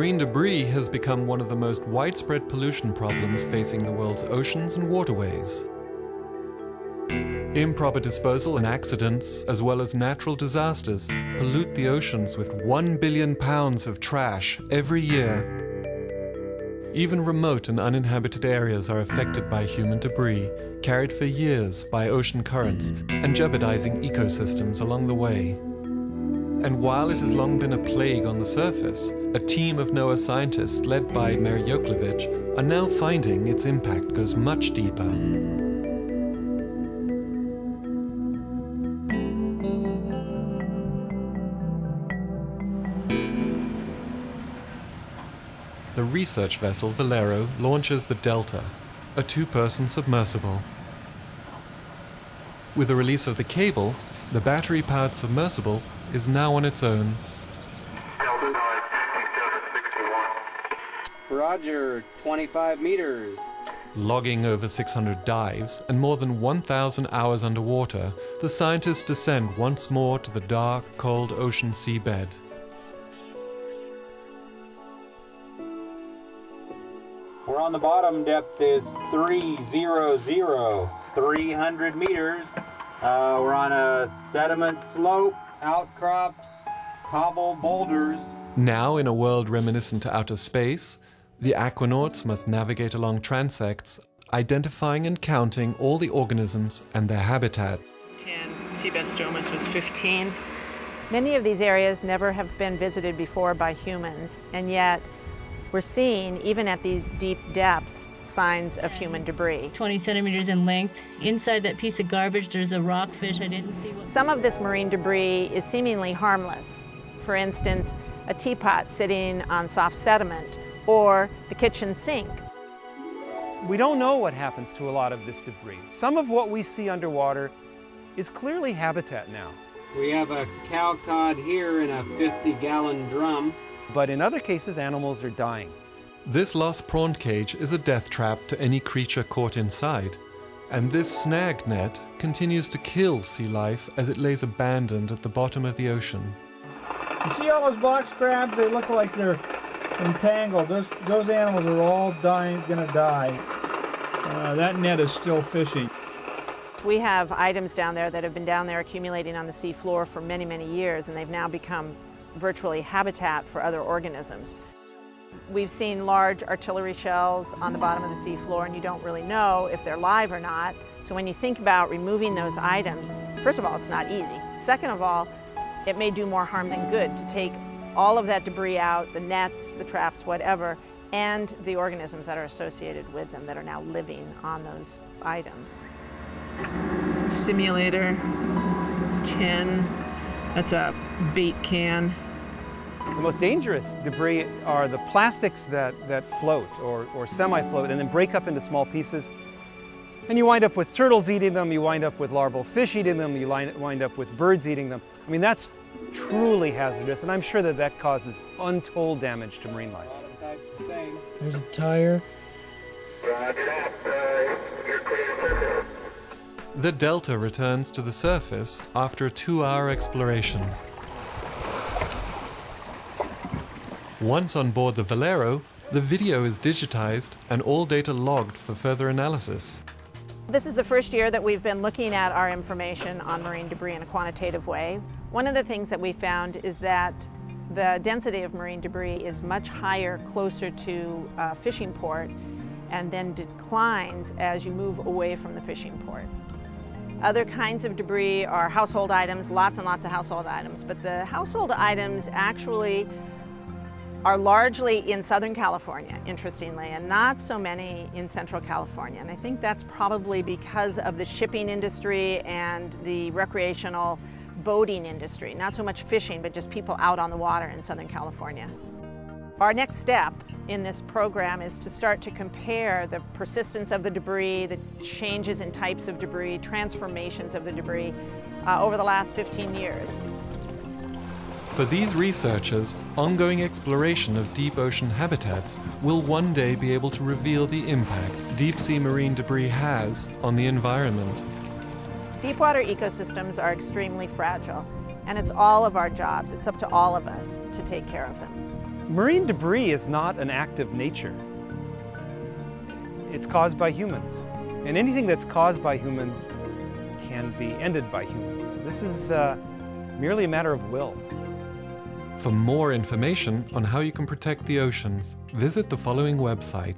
Marine debris has become one of the most widespread pollution problems facing the world's oceans and waterways. Improper disposal and accidents, as well as natural disasters, pollute the oceans with 1 billion pounds of trash every year. Even remote and uninhabited areas are affected by human debris, carried for years by ocean currents and jeopardizing ecosystems along the way. And while it has long been a plague on the surface, a team of NOAA scientists led by Mary Yoklevich are now finding its impact goes much deeper. The research vessel Valero launches the Delta, a two-person submersible. With the release of the cable, the battery-powered submersible is now on its own. Roger, 25 meters. Logging over 600 dives and more than 1,000 hours underwater, the scientists descend once more to the dark, cold ocean seabed. We're on the bottom. Depth is 300 meters. We're on a sediment slope, outcrops, cobble boulders. Now, in a world reminiscent to outer space, the aquanauts must navigate along transects, identifying and counting all the organisms and their habitat. 10, Seabestomus was 15. Many of these areas never have been visited before by humans, and yet we're seeing, even at these deep depths, signs of human debris. 20 centimeters in length. Inside that piece of garbage, there's a rockfish. I didn't see what. Some of this marine debris is seemingly harmless. For instance, a teapot sitting on soft sediment, or the kitchen sink. We don't know what happens to a lot of this debris. Some of what we see underwater is clearly habitat now. We have a cow cod here in a 50-gallon drum. But in other cases, animals are dying. This lost prawn cage is a death trap to any creature caught inside. And this snag net continues to kill sea life as it lays abandoned at the bottom of the ocean. You see all those box crabs? They look like they're entangled. Those animals are all gonna die. That net is still fishing. We have items down there that have been down there accumulating on the sea floor for many, many years, and they've now become virtually habitat for other organisms. We've seen large artillery shells on the bottom of the sea floor, and you don't really know if they're live or not. So when you think about removing those items, first of all, it's not easy. Second of all, it may do more harm than good to take all of that debris out, the nets, the traps, whatever, and the organisms that are associated with them that are now living on those items. Simulator, tin, that's a bait can. The most dangerous debris are the plastics that float or semi-float and then break up into small pieces. And you wind up with turtles eating them, you wind up with larval fish eating them, you wind up with birds eating them. I mean, that's truly hazardous, and I'm sure that causes untold damage to marine life. There's a tire. The Delta returns to the surface after a 2-hour exploration. Once on board the Valero, the video is digitized and all data logged for further analysis. This is the first year that we've been looking at our information on marine debris in a quantitative way. One of the things that we found is that the density of marine debris is much higher closer to a fishing port and then declines as you move away from the fishing port. Other kinds of debris are household items, lots and lots of household items, but the household items actually are largely in Southern California, interestingly, and not so many in Central California. And I think that's probably because of the shipping industry and the recreational boating industry. Not so much fishing, but just people out on the water in Southern California. Our next step in this program is to start to compare the persistence of the debris, the changes in types of debris, transformations of the debris over the last 15 years. For these researchers, ongoing exploration of deep ocean habitats will one day be able to reveal the impact deep-sea marine debris has on the environment. Deepwater ecosystems are extremely fragile, and it's all of our jobs. It's up to all of us to take care of them. Marine debris is not an act of nature. It's caused by humans. And anything that's caused by humans can be ended by humans. This is merely a matter of will. For more information on how you can protect the oceans, visit the following website.